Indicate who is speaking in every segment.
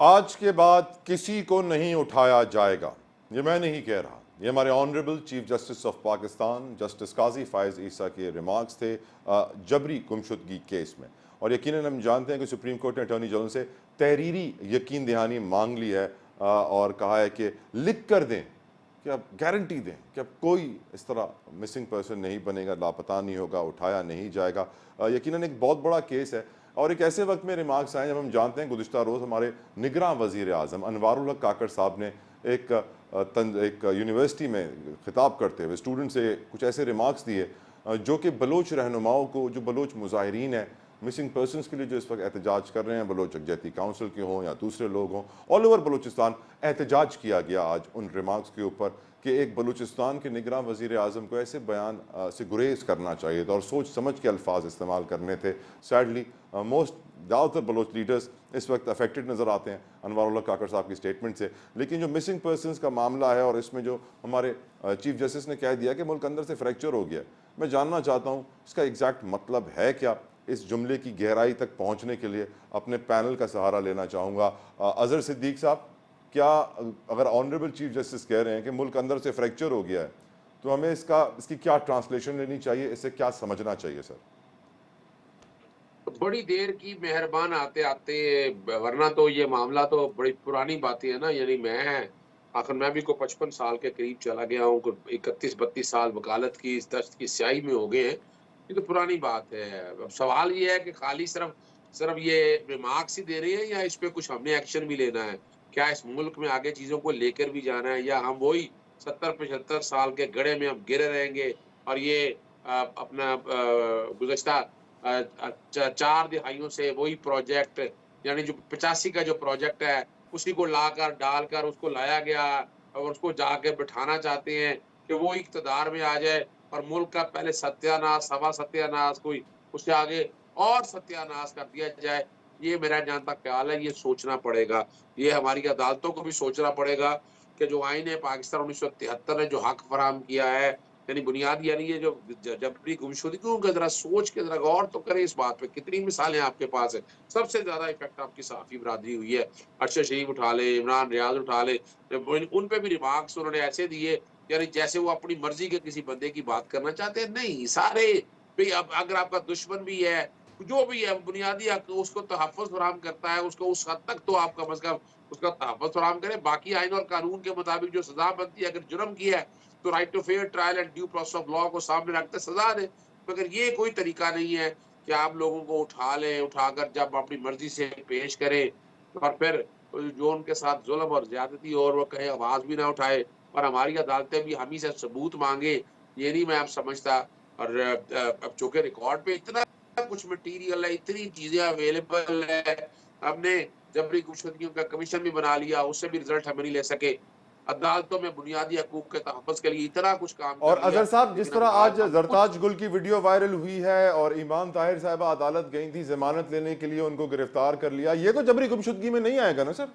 Speaker 1: آج کے بعد کسی کو نہیں اٹھایا جائے گا، یہ میں نہیں کہہ رہا، یہ ہمارے honourable chief justice of Pakistan justice قاضی فائز عیسیٰ کے ریمارکس تھے جبری گمشدگی کیس میں. اور یقیناً ہم جانتے ہیں کہ سپریم کورٹ نے اٹارنی جنرل سے تحریری یقین دہانی مانگ لی ہے اور کہا ہے کہ لکھ کر دیں کہ اب گارنٹی دیں کہ اب کوئی اس طرح مسنگ پرسن نہیں بنے گا، لاپتہ نہیں ہوگا، اٹھایا نہیں جائے گا. یقیناً ایک بہت بڑا کیس ہے اور ایک ایسے وقت میں ریمارکس آئے جب ہم جانتے ہیں گزشتہ روز ہمارے نگراں وزیر اعظم انوار الحق کاکڑ صاحب نے ایک یونیورسٹی میں خطاب کرتے ہوئے اسٹوڈنٹ سے کچھ ایسے ریمارکس دیے جو کہ بلوچ رہنماؤں کو، جو بلوچ مظاہرین ہیں مسنگ پرسنس کے لیے جو اس وقت احتجاج کر رہے ہیں، بلوچ یکجہتی کونسل کے ہوں یا دوسرے لوگ ہوں، آل اوور بلوچستان احتجاج کیا گیا آج ان ریمارکس کے اوپر کہ ایک بلوچستان کے نگراں وزیر اعظم کو ایسے بیان سے گریز کرنا چاہیے تھا اور سوچ سمجھ کے الفاظ استعمال کرنے تھے. سیڈلی زیادہ تر بلوچ لیڈرز اس وقت افیکٹڈ نظر آتے ہیں انوار الحق کاکڑ صاحب کی سٹیٹمنٹ سے. لیکن جو مسنگ پرسنس کا معاملہ ہے اور اس میں جو ہمارے چیف جسٹس نے کہہ دیا کہ ملک اندر سے فریکچر ہو گیا، میں جاننا چاہتا ہوں اس کا ایگزیکٹ مطلب ہے کیا. اس جملے کی گہرائی تک پہنچنے کے لیے اپنے پینل کا سہارا لینا چاہوں گا. اظہر صدیق صاحب، کیا اگر آنریبل چیف جسٹس کہہ رہے ہیں کہ ملک اندر سے فریکچر ہو گیا ہے تو ہمیں اس کی کیا ٹرانسلیشن لینی چاہیے، اسے کیا سمجھنا چاہیے سر؟
Speaker 2: بڑی دیر کی مہربان آتے آتے، ورنہ تو یہ معاملہ تو بڑی پرانی باتیں ہیں نا. یعنی آخر میں بھی کو 55 سال کے قریب چلا گیا ہوں، 31-32 سال وکالت کی اس دشت کی سیاہی میں ہو گئے ہیں. یہ تو پرانی بات ہے. اب سوال یہ ہے کہ خالی صرف یہ ریمارکس ہی دے رہے ہیں یا اس پہ کچھ ہم نے ایکشن بھی لینا ہے؟ کیا اس ملک میں آگے چیزوں کو لے کر بھی جانا ہے، یا ہم وہی 70-75 سال کے گڑھے میں ہم گرے رہیں گے اور یہ اپنا گزشتہ 4 دہائیوں سے وہی پروجیکٹ، یعنی جو 85 کا جو پروجیکٹ ہے اسی کو لا کر ڈال کر اس کو لایا گیا اور اس کو جا کے بٹھانا چاہتے ہیں کہ وہ اقتدار میں آ جائے اور ملک کا پہلے ستیہ ناش، سوا ستیہ ناش، کوئی اس سے آگے اور ستیہ ناش کر دیا جائے. یہ میرا جہاں تک خیال ہے یہ سوچنا پڑے گا، یہ ہماری عدالتوں کو بھی سوچنا پڑے گا کہ جو آئین پاکستان 1973 نے جو حق فراہم کیا ہے، یعنی بنیادی، یعنی یہ جو جبری گمشدگیوں کا ذرا سوچ کے ذرا غور تو کریں اس بات پہ. کتنی مثالیں آپ کے پاس ہیں. سب سے زیادہ افیکٹ آپ کی صحافی برادری ہوئی ہے. ارشد شریف اٹھا لے، عمران ریاض اٹھا لے، ان پہ بھی ریمارکس انہوں نے ایسے دیے یعنی جیسے وہ اپنی مرضی کے کسی بندے کی بات کرنا چاہتے ہیں. نہیں، سارے بھئی اب اگر آپ کا دشمن بھی ہے، جو بھی ہے، بنیادی حق اس کو تحفظ فراہم کرتا ہے، اس کو اس حد تک تو آپ کم از کم اس کا تحفظ فراہم کریں. باقی آئین اور قانون کے مطابق جو سزا بنتی ہے، اگر جرم کیا ہے تو right to fair trial and due process of law کو سامنے رکھتے سزا دیں. مگر یہ کوئی طریقہ نہیں ہے کہ آپ لوگوں کو اٹھا لیں، اٹھا کر جب اپنی مرضی سے پیش کریں اور پھر جو ان کے ساتھ ظلم اور زیادتی اور وہ کہیں آواز بھی نہ اٹھائے اور ہماری عدالتیں بھی ہم ہی سے ثبوت مانگے. یہ نہیں میں آپ سمجھتا. اور اب چونکہ ریکارڈ پہ اتنا کچھ مٹیریل ہے، اتنی چیزیں اویلیبل ہے، ہم نے جبری گمشدگیوں کا کمیشن بھی بنا لیا، اس سے بھی رزلٹ ہم نہیں لے سکے. عدالتوں میں بنیادی حقوق کے تحفظ کے لیے اتنا کچھ کام
Speaker 1: اور
Speaker 2: کر لیا،
Speaker 1: اظہر صاحب، جس
Speaker 2: لیکن
Speaker 1: طرح آج
Speaker 2: ہم کچھ
Speaker 1: زرتاج گل کی ویڈیو وائرل ہوئی ہے اور ایمان طاہر صاحبہ عدالت گئی تھی ضمانت لینے کے لیے، ان کو گرفتار کر لیا، یہ تو جبری گمشدگی میں نہیں آئے گا نا سر؟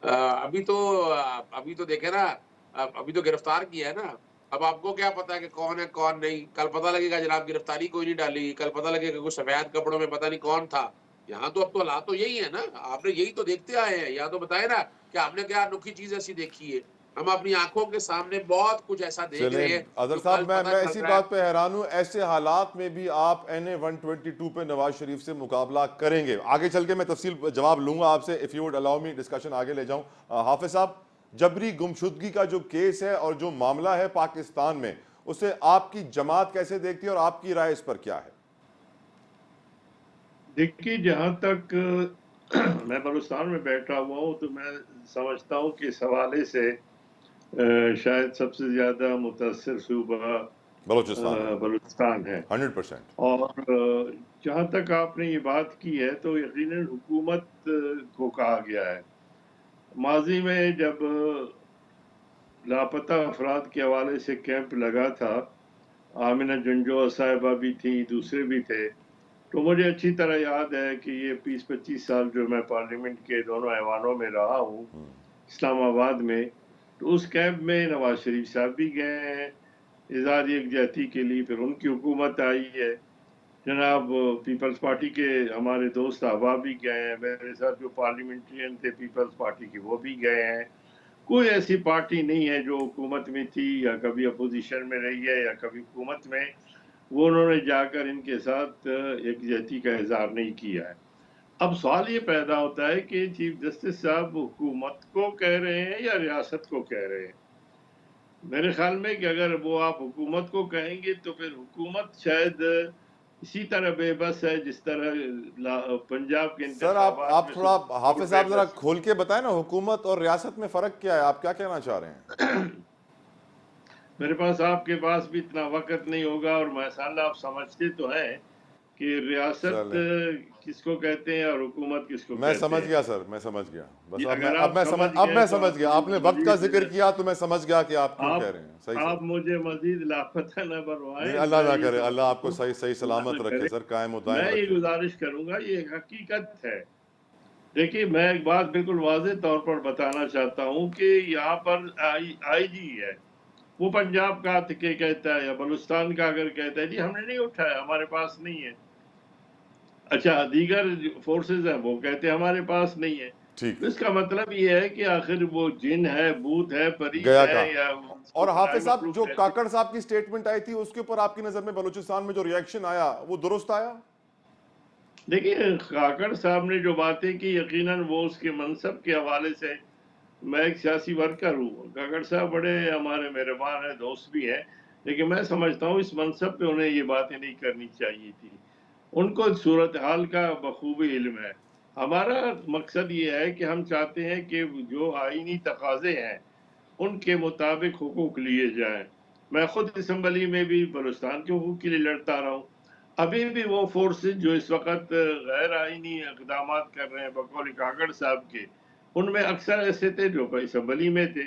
Speaker 2: ابھی تو دیکھیں نا، ابھی تو گرفتار کیا ہے نا. اب آپ کو کیا پتا ہے کہ کون ہے کون نہیں؟ کل پتہ لگے گا جناب گرفتاری کوئی نہیں ڈالی، کل پتہ لگے گا کوئی سفید کپڑوں میں پتہ نہیں کون تھا. یہاں تو اب تو حالات تو یہی ہے نا، آپ نے یہی تو دیکھتے آئے ہیں. یہاں تو بتائے نا کہ آپ نے کیا انوکھی چیز ایسی دیکھی ہے. ہم اپنی آنکھوں کے سامنے بہت کچھ ایسا دیکھ
Speaker 1: چلیں
Speaker 2: رہے ہیں
Speaker 1: اظہر
Speaker 2: جو
Speaker 1: صاحب،
Speaker 2: کل
Speaker 1: میں
Speaker 2: پتہ چل
Speaker 1: اسی
Speaker 2: رہا ہے.
Speaker 1: بات پہ حیران ہوں، ایسے حالات میں بھی آپ NA 122 پہ نواز شریف سے مقابلہ کریں گے؟ آگے چل کے میں تفصیل جواب لوں گا آپ سے، if you would allow me discussion آگے لے جاؤں. حافظ صاحب، جبری گمشدگی کا جو کیس ہے اور جو معاملہ ہے پاکستان میں، اسے آپ کی جماعت کیسے دیکھتی ہے اور آپ کی رائے اس پر کیا ہے؟
Speaker 3: دیکھیے، جہاں تک میں بلوچستان میں بیٹھا ہوا ہوں تو میں سمجھتا ہوں کہ اس حوالے سے شاید سب سے زیادہ متاثر صوبہ
Speaker 1: بلوچستان ہے،
Speaker 3: بلوچستان ہے.
Speaker 1: 100%.
Speaker 3: اور جہاں تک آپ نے یہ بات کی ہے تو یقیناً حکومت کو کہا گیا ہے. ماضی میں جب لاپتہ افراد کے حوالے سے کیمپ لگا تھا، آمنہ جنجوع صاحبہ بھی تھیں، دوسرے بھی تھے، تو مجھے اچھی طرح یاد ہے کہ یہ 20-25 سال جو میں پارلیمنٹ کے دونوں ایوانوں میں رہا ہوں اسلام آباد میں، تو اس کیمپ میں نواز شریف صاحب بھی گئے ہیں اظہار یکجہتی کے لیے. پھر ان کی حکومت آئی ہے जनाब पीपल्स पार्टी के हमारे दोस्त अहबाब भी गए हैं, मेरे साथ जो पार्लियामेंट्रियन थे पीपल्स पार्टी के वो भी गए हैं। कोई ऐसी पार्टी नहीं है जो हुकूमत में थी या कभी अपोजिशन में रही है या कभी हुकूमत में, वो उन्होंने जाकर इनके साथ यकजहती का इजहार नहीं किया है। अब सवाल ये पैदा होता है कि चीफ जस्टिस साहब हुकूमत को कह रहे हैं या रियासत को कह रहे हैं। मेरे ख्याल में कि अगर वो आप हुकूमत को कहेंगे तो फिर हुकूमत शायद इसी तरह बेबस है जिस तरह पंजाब के
Speaker 1: सर आप
Speaker 3: में
Speaker 1: थोड़ा हाफिज साहब जरा
Speaker 3: बेबस।
Speaker 1: खोल के बताएं ना, हुकूमत और रियासत में फर्क क्या है, आप क्या कहना चाह रहे हैं?
Speaker 3: मेरे पास आपके पास भी इतना वक्त नहीं होगा और माशाल्लाह आप समझते तो हैं कि रियासत
Speaker 1: चलें,
Speaker 3: किसको कहते हैं और हुकूमत किसको
Speaker 1: मैं
Speaker 3: कहते
Speaker 1: समझ
Speaker 3: हैं।
Speaker 1: गया सर, मैं समझ गया। बस
Speaker 3: ये
Speaker 1: अब
Speaker 3: अगर आप समझ
Speaker 1: अब
Speaker 3: गए
Speaker 1: मैं
Speaker 3: तो
Speaker 1: समझ
Speaker 3: आप
Speaker 1: गया, आपने
Speaker 3: मुझे
Speaker 1: वक्त का जिक्र
Speaker 3: मजीद
Speaker 1: किया तो मैं समझ गया कि आप क्यों कह
Speaker 3: आप
Speaker 1: रहे हैं। सही
Speaker 3: आप
Speaker 1: सर,
Speaker 3: मुझे मजीद लापता न
Speaker 1: नहीं
Speaker 3: बनवाएं।
Speaker 1: अल्लाह
Speaker 3: मैं
Speaker 1: ना
Speaker 3: ये
Speaker 1: करे, अल्लाह
Speaker 3: समझता
Speaker 1: आपको
Speaker 3: हूँ
Speaker 1: सही सही
Speaker 3: अल्लाह
Speaker 1: सलामत
Speaker 3: न
Speaker 1: रखे
Speaker 3: करे।
Speaker 1: सर, कायम दायम
Speaker 3: मैं ये
Speaker 1: रखे।
Speaker 3: गुजारिश करूंगा, ये एक हकीकत है। देखिए मैं एक बात बिल्कुल वाज़ेह तौर पर बताना चाहता हूँ कि यहाँ पर आईजी है, वो पंजाब का के कहता है या बलूचिस्तान का अगर कहता है जी हमने नहीं उठाया, हमारे पास नहीं है। अच्छा दीगर फोर्सेस हैं वो कहते हैं हमारे पास नहीं है।
Speaker 1: ठीक,
Speaker 3: तो इसका मतलब ये है कि आखिर वो जिन है, भूत है, परीत
Speaker 1: गया
Speaker 3: है
Speaker 1: का।
Speaker 3: या
Speaker 1: और
Speaker 3: उसको खुदाई
Speaker 1: हाफिज साहब,
Speaker 3: मखलूक
Speaker 1: जो
Speaker 3: कहते हैं।
Speaker 1: काकड़ साहब की स्टेटमेंट आई थी उसके ऊपर आपकी नजर में बलूचिस्तान में जो रिएक्शन आया वो दुरुस्त आया?
Speaker 3: देखिए काकड़ साहब ने जो बातें की यकीनन वो उसके मनसब के हवाले से, मैं एक सियासी वर्कर हूँ, काकड़ साहब बड़े हमारे मेहरबान हैं, दोस्त भी हैं, लेकिन मैं समझता हूँ इस मनसब पे उन्हें ये बातें नहीं करनी चाहिए थी। उनको सूरत हाल का बखूबी इल्म है। हमारा मकसद ये है कि हम चाहते हैं कि जो आईनी तकाजे हैं उनके मुताबिक हुकूक लिए जाएं। मैं खुद असम्बली में भी बलूचिस्तान के हुकूक के लिए लड़ता रहा हूँ। अभी भी वो फोर्सेज जो इस वक्त गैर आईनी इकदाम कर रहे हैं बकौल काकड़ साहब के, उनमें अक्सर ऐसे थे जो असम्बली में थे।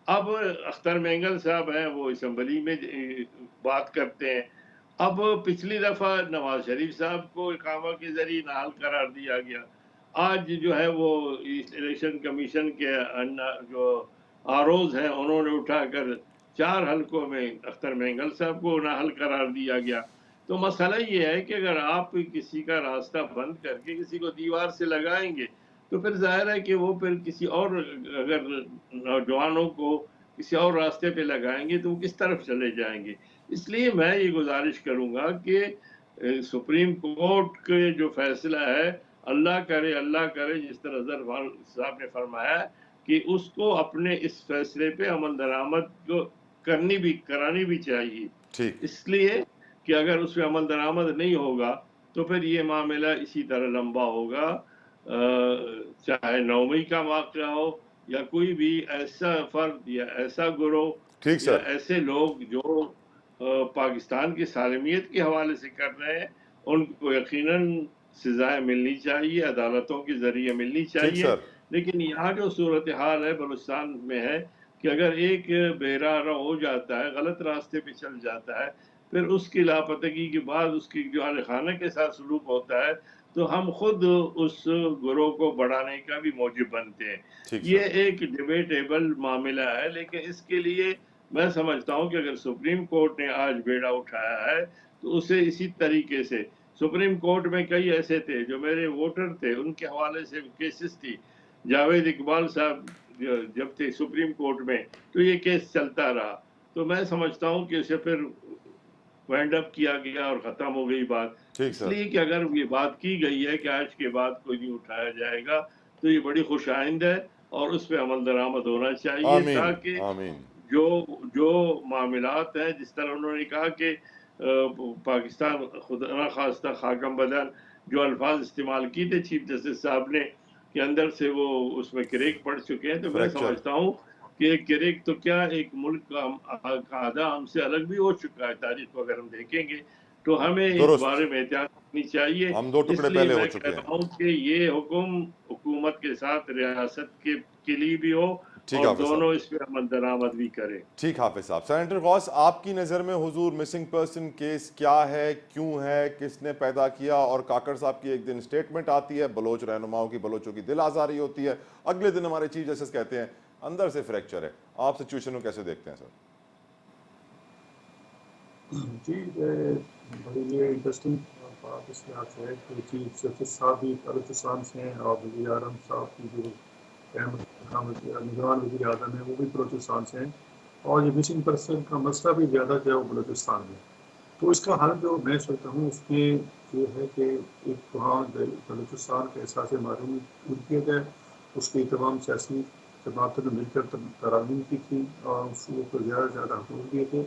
Speaker 3: अब अख्तर मेंगल साहब हैं वो असम्बली में बात करते हैं। अब पिछली दफा नवाज शरीफ साहब को इकामा के जरिए नाअहल करार दिया गया। आज जो है वो इलेक्शन कमीशन के जो आरोज हैं उन्होंने उठाकर 4 हलकों में अख्तर मेंगल साहब को नाअहल करार दिया गया। तो मसला ये है कि अगर आप किसी का रास्ता बंद करके किसी को दीवार से लगाएंगे तो फिर जाहिर है कि वो फिर किसी और अगर नौजवानों को किसी और रास्ते पे लगाएंगे तो वो किस तरफ चले जाएंगे। इसलिए मैं ये गुजारिश करूंगा कि सुप्रीम कोर्ट के जो फैसला है, अल्लाह करे जिस तरह अजहर साहब ने फरमाया कि उसको अपने इस फैसले पे अमल दरामद को करानी भी चाहिए।
Speaker 1: ठीक,
Speaker 3: इसलिए कि अगर उसमें अमल दरामद नहीं होगा तो फिर ये मामला इसी तरह लंबा होगा। चाहे 9 मई का वाक़या हो या कोई भी ऐसा फर्द या ऐसा गिरोह
Speaker 1: ठीक
Speaker 3: या
Speaker 1: सर,
Speaker 3: ऐसे लोग जो पाकिस्तान की सालमियत के हवाले से कर रहे हैं, उनको यकीनन सज़ाएँ मिलनी चाहिए, अदालतों के ज़रिए मिलनी
Speaker 1: ठीक
Speaker 3: चाहिए।
Speaker 1: सर,
Speaker 3: लेकिन यहाँ जो सूरत हाल है बलूचिस्तान में है कि अगर एक बेराह हो जाता है, गलत रास्ते पे चल जाता है, फिर उसकी लापतगी के बाद उसकी जो आलिखाना के साथ सलूक होता है, तो हम खुद उस गिरोह को बढ़ाने का भी मौजिब बनते हैं।
Speaker 1: ठीक
Speaker 3: ये
Speaker 1: सर,
Speaker 3: एक डिबेटेबल मामला है, लेकिन इसके लिए मैं समझता हूँ कि अगर सुप्रीम कोर्ट ने आज बेड़ा उठाया है, तो उसे इसी तरीके से, सुप्रीम कोर्ट में कई ऐसे थे जो मेरे वोटर थे, उनके हवाले से केसेस थी। जावेद इकबाल साहब जब थे सुप्रीम कोर्ट में, तो ये केस चलता रहा। तो मैं समझता हूँ कि उसे फिर वाइंड अप किया गया और ख़त्म हो गई बात।
Speaker 1: ठीक सर।
Speaker 3: इसलिए कि अगर ये बात की गई है कि आज के बाद कोई नहीं उठाया जाएगा, तो ये बड़ी खुशाइंद है और उस पे अमल दरामद होना चाहिए
Speaker 1: आमीन,
Speaker 3: ताकि
Speaker 1: आमीन।
Speaker 3: जो जो मामलात हैं, जिस तरह उन्होंने कहा कि पाकिस्तान खुदा न खास्ता खाकम बदन, जो अल्फाज इस्तेमाल किए थे चीफ जस्टिस साहब ने कि अंदर से वो उसमें क्रेक पड़ चुके हैं, तो मैं
Speaker 1: फ्रैक्चर,
Speaker 3: समझता हूँ कि एक क्रेक तो क्या एक मुल्क का आधा हमसे अलग भी हो चुका है। तारीख को अगर हम देखेंगे तो हमें इस
Speaker 1: दुरुस्त।
Speaker 3: बारे में एहतियात करनी चाहिए।
Speaker 1: हम 2 टुकड़े
Speaker 3: इसलिए
Speaker 1: पहले हो
Speaker 3: मैं
Speaker 1: चुके
Speaker 3: कह
Speaker 1: हैं।
Speaker 3: रहा हूँ कि ये हुक्म हुकूमत के साथ रियासत के लिए भी हो
Speaker 1: ठीक
Speaker 3: और
Speaker 1: हाफिज साहब,
Speaker 3: दोनों इस पे अमल दरामद भी करें।
Speaker 1: ठीक हाफिज साहब। सेनेटर गौस, आपकी नज़र में हुजूर मिसिंग पर्सन केस क्या है, क्यों है, किसने पैदा किया? और काकड़ साहब की एक दिन स्टेटमेंट आती है, बलोच रहनुमाओं की बलोचों की दिल आज़ारी होती है, अगले दिन हमारे चीफ जस्टिस कहते हैं अंदर से फ्रैक्चर है। आप सिचुएशन को कैसे देखते हैं सर?
Speaker 4: जी, बड़ी ये इंटरेस्टिंग इस लिहाज से है कि चीफ जस्टिस साहब भी बलूचिस्तान से हैं और वज़ीर आज़म साहब की जो निगरान वज़ीर आज़म है वो भी बलूचिस्तान से हैं, और ये मिसिंग पर्सन का मसला भी ज़्यादा जो है वो बलूचिस्तान में। तो इसका हल जो मैं सोचता हूँ उसमें ये है कि एक वहाँ बलूचिस्तान के एहसास मालूम दूर किया जाए, उसकी तमाम सियासी जमातों ने मिलकर तरामीम की थी और उसको ज़्यादा से ज़्यादा हकूक़ दिए थे।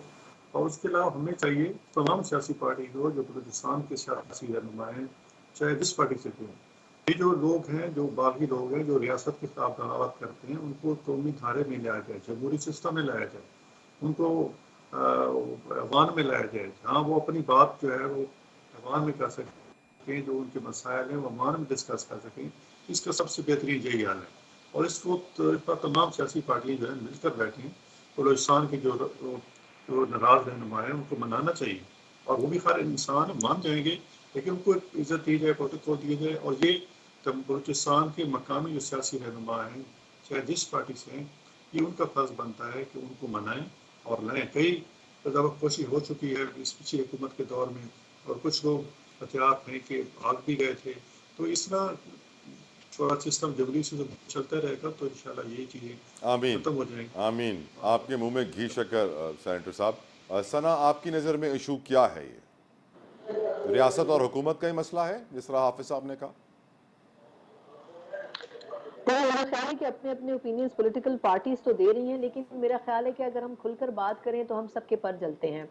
Speaker 4: और उसके अलावा हमें चाहिए तमाम सियासी पार्टी को जो बलूचिस्तान के सियासी रहनुमा हैं, चाहे जिस पार्टी से भी हों, ये जो लोग हैं, जो बागी लोग हैं, जो रियासत के खिलाफ बगावत करते हैं, उनको कौमी धारे में लाया जाए, जमहूरी सिस्टम में लाया जाए, उनको अवान में लाया जाए, जहाँ वो अपनी बात जो है वो अवान में कर सकें, जो उनके मसाइल हैं वो अवान में डिस्कस कर सकें। इसका सबसे बेहतरीन यही हाल है, और इसको इस पर तमाम सियासी पार्टियाँ जो है मिलकर बैठें। बलूचिस्तान के जो नाराज रहनुमा है उनको मनाना चाहिए, और वो भी हर इंसान मान जाएंगे, लेकिन उनको एक इज्जत दी जाए, प्रोटोकॉल दिए जाए, और ये बलूचिस्तान के मकामी जो सियासी रहनुमा हैं, चाहे जिस पार्टी से हैं, ये उनका फर्ज बनता है कि उनको मनाएं और लाएं। कई दफ़ा कोशिश हो चुकी है इस पिछली हुकूमत के दौर में, और कुछ लोग हथियार हैं कि भाग भी गए थे। तो इस तरह थोड़ा सिस्टम जबरी से जब चलता रहेगा तो इंशाल्लाह यही चीज़ें
Speaker 1: आमीन
Speaker 4: खत्म हो जाएंगी।
Speaker 1: आमीन। आपके मुंह में घी शक्कर सेनेटर साहब। सना, आपकी नज़र में इशू क्या है? ये रियासत और हुकूमत का ही मसला है जिस तरह हाफिज साहब ने कहा?
Speaker 5: तो मेरा ख्याल है कि अपने अपने ओपिनियंस पॉलिटिकल पार्टीज तो दे रही हैं, लेकिन मेरा ख्याल है कि अगर हम खुलकर बात करें तो हम सबके पर जलते हैं,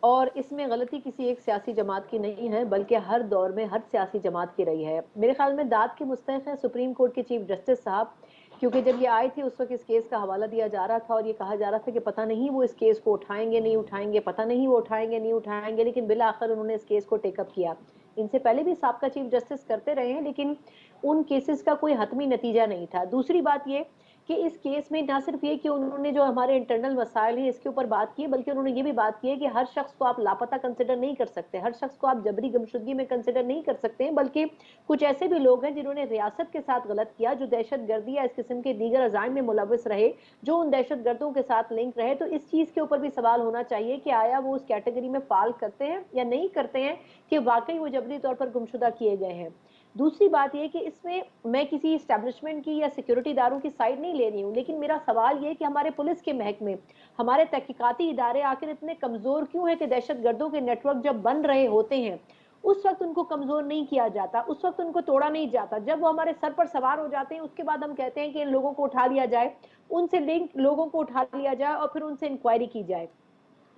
Speaker 5: और इसमें गलती किसी एक सियासी जमात की नहीं है, बल्कि हर दौर में हर सियासी जमात की रही है। मेरे ख्याल में दाद के मुस्तहिक हैं सुप्रीम कोर्ट के चीफ जस्टिस साहब, क्योंकि जब ये आए थे उस वक्त इस केस का हवाला दिया जा रहा था और ये कहा जा रहा था कि पता नहीं वो इस केस को उठाएंगे नहीं उठाएंगे, पता नहीं वो उठाएंगे नहीं उठाएंगे, लेकिन बिल आखिर उन्होंने इस केस को टेकअप किया। इनसे पहले भी साबका चीफ जस्टिस करते रहे हैं, लेकिन उन केसेस का कोई हतमी नतीजा नहीं था। दूसरी बात ये कि इस केस में ना सिर्फ ये कि उन्होंने जो हमारे इंटरनल मसाइल हैं इसके ऊपर बात की है, बल्कि उन्होंने ये भी बात की है कि हर शख्स को आप लापता कंसिडर नहीं कर सकते, हर शख्स को आप जबरी गुमशुदगी में कंसिडर नहीं कर सकते हैं, बल्कि कुछ ऐसे भी लोग हैं जिन्होंने रियासत के साथ गलत किया, जो दहशतगर्दी या इस किस्म के दीगर अजाइम में मुलविस रहे, जो उन दहशतगर्दों के साथ लिंक रहे। तो इस चीज़ के ऊपर भी सवाल होना चाहिए कि आया वो उस कैटेगरी में फाल करते हैं या नहीं करते हैं, कि वाकई वो जबरी तौर पर गुमशुदा किए गए हैं। दूसरी बात यह कि इसमें मैं किसी इस्टेब्लिशमेंट की या सिक्योरिटी इदारों की साइड नहीं ले रही हूँ, लेकिन मेरा सवाल ये कि हमारे पुलिस के महकमे, हमारे तहकीकाती इदारे आखिर इतने कमज़ोर क्यों है कि दहशतगर्दों के नेटवर्क जब बन रहे होते हैं उस वक्त उनको कमज़ोर नहीं किया जाता, उस वक्त उनको तोड़ा नहीं जाता। जब वो हमारे सर पर सवार हो जाते हैं उसके बाद हम कहते हैं कि इन लोगों को उठा लिया जाए, उनसे लिंक लोगों को उठा लिया जाए और फिर उनसे इंक्वायरी की जाए।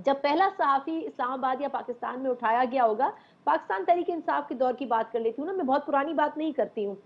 Speaker 5: जब पहला सहाफ़ी इस्लामाबाद या पाकिस्तान में उठाया गया होगा, पाकिस्तान तहरीक इंसाफ के दौर की बात कर लेती हूँ ना, मैं बहुत पुरानी बात नहीं करती हूँ,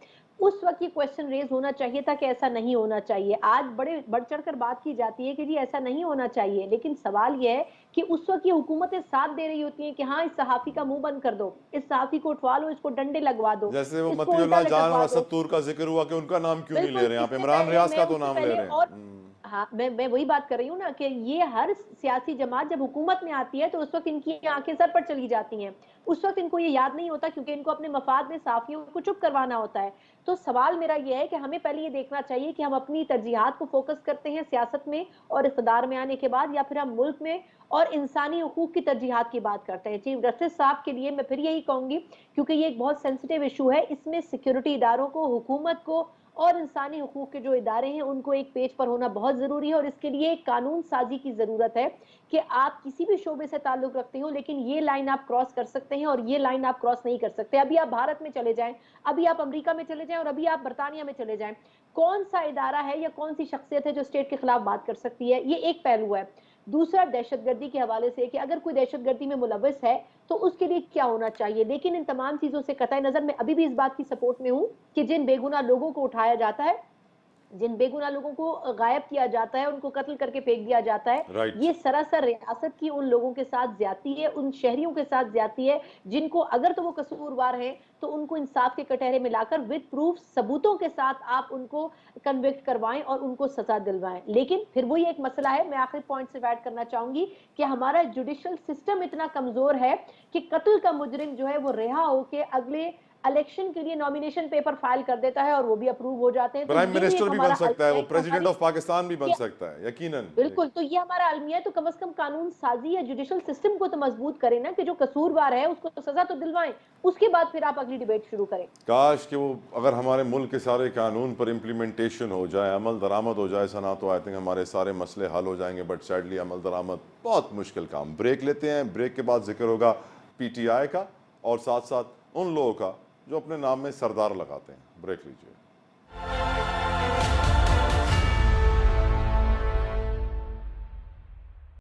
Speaker 5: उस वक्त ये क्वेश्चन रेज होना चाहिए था कि ऐसा नहीं होना चाहिए। आज बड़े बढ़ चढ़ कर बात की जाती है कि जी ऐसा नहीं होना चाहिए, लेकिन सवाल ये है कि उस वक्त ये हुकूमतें साथ दे रही होती हैं कि हाँ इस सहाफ़ी का मुंह बंद कर दो, इस सहाफ़ी को उठवा लो, इसको डंडे लगवा दो,
Speaker 1: जैसे वो
Speaker 5: इसको
Speaker 1: मतीउल्लाह
Speaker 5: उल्टा
Speaker 1: जान और
Speaker 5: लटकवा
Speaker 1: असद
Speaker 5: दो।
Speaker 1: तूर का जिक्र हुआ कि उनका नाम क्यों नहीं ले
Speaker 5: बिल्कुल,
Speaker 1: रहे हैं आप?
Speaker 5: इससे
Speaker 1: इमरान
Speaker 5: पहले
Speaker 1: रियाज का तो
Speaker 5: उससे
Speaker 1: नाम ले
Speaker 5: पहले
Speaker 1: रहे हैं।
Speaker 5: और हाँ, मैं वही बात कर रही हूँ ना कि ये हर सियासी जमात जब हुकूमत में आती है तो उस वक्त इनकी आंखें सर पर चली जाती हैं, उस वक्त इनको ये याद नहीं होता, क्योंकि इनको अपने मफाद में साफियों को चुप करवाना होता है। तो सवाल मेरा ये है कि हमें पहले ये देखना चाहिए कि हम अपनी तरजीहात को फोकस करते हैं सियासत में और इक़्तिदार में आने के बाद, या फिर हम मुल्क में और इंसानी हुकूक की तरजीहात की बात करते हैं। चीफ जस्टिस साहब के लिए मैं फिर यही कहूंगी, क्योंकि ये एक बहुत सेंसिटिव इशू है, इसमें सिक्योरिटी इदारों को, हुकूमत को और इंसानी हुकूक के जो इदारे हैं उनको एक पेज पर होना बहुत ज़रूरी है, और इसके लिए एक कानून साजी की ज़रूरत है कि आप किसी भी शोबे से ताल्लुक़ रखते हो, लेकिन ये लाइन आप क्रॉस कर सकते हैं और ये लाइन आप क्रॉस नहीं कर सकते। अभी आप भारत में चले जाएं, अभी आप अमेरिका में चले जाएं और अभी आप बरतानिया में चले जाएं, कौन सा इदारा है या कौन सी शख्सियत है जो स्टेट के खिलाफ बात कर सकती है? ये एक पहलू है। दूसरा, दहशतगर्दी के हवाले से कि अगर कोई दहशतगर्दी में मुलविस है तो उसके लिए क्या होना चाहिए। लेकिन इन तमाम चीज़ों से कतई नज़र मैं अभी भी इस बात की सपोर्ट में हूँ कि जिन बेगुनाह लोगों को उठाया जाता है, जिन बेगुनाह लोगों को गायब किया जाता है, उनको कत्ल करके फेंक दिया जाता है,
Speaker 1: राइट।
Speaker 5: ये सरासर रियासत की उन लोगों के साथ ज्यादती है, उन शहरियों के साथ ज्यादती है जिनको अगर तो वो कसूरवार हैं तो उनको इंसाफ के कटहरे में लाकर विद प्रूफ सबूतों के साथ आप उनको कन्विक्ट करवाएं और उनको सजा दिलवाएं। लेकिन फिर वही एक मसला है, मैं आखिरी पॉइंट से ऐड करना चाहूंगी कि हमारा जुडिशल सिस्टम इतना कमजोर है कि कत्ल का मुजरिम जो है वो रिहा होकर अगले इलेक्शन के लिए नॉमिनेशन पेपर फाइल कर देता है और वो भी अप्रूव हो जाते हैं। तो
Speaker 1: प्राइम
Speaker 5: ये भी
Speaker 1: मिनिस्टर
Speaker 5: एक
Speaker 1: भी
Speaker 5: हमारा
Speaker 1: बन सकता है, वो
Speaker 5: अलमिया है,
Speaker 1: प्रेसिडेंट
Speaker 5: हमारी
Speaker 1: ऑफ पाकिस्तान भी बन
Speaker 5: ये
Speaker 1: सकता है, यकीनन।
Speaker 5: बिल्कुल, तो ये हमारा अलमिया है। तो कम से कम कानून साजी या जुडिशल सिस्टम को तो मजबूत करें ना, कि जो कसूरवार है उसको तो सजा तो दिलवाएं, उसके बाद फिर आप अगली डिबेट शुरू करें।
Speaker 1: काश कि वो अगर हमारे मुल्क के सारे कानून पर इम्प्लीमेंटेशन हो जाए, अमल दरामद हो जाए सना, तो आई थिंक हमारे सारे मसले हल हो जाएंगे। बट सैडली अमल दरामद बहुत मुश्किल काम। ब्रेक लेते हैं, ब्रेक के बाद जिक्र होगा PTI का और साथ साथ उन लोगों का जो अपने नाम में सरदार लगाते हैं। ब्रेक लीजिए।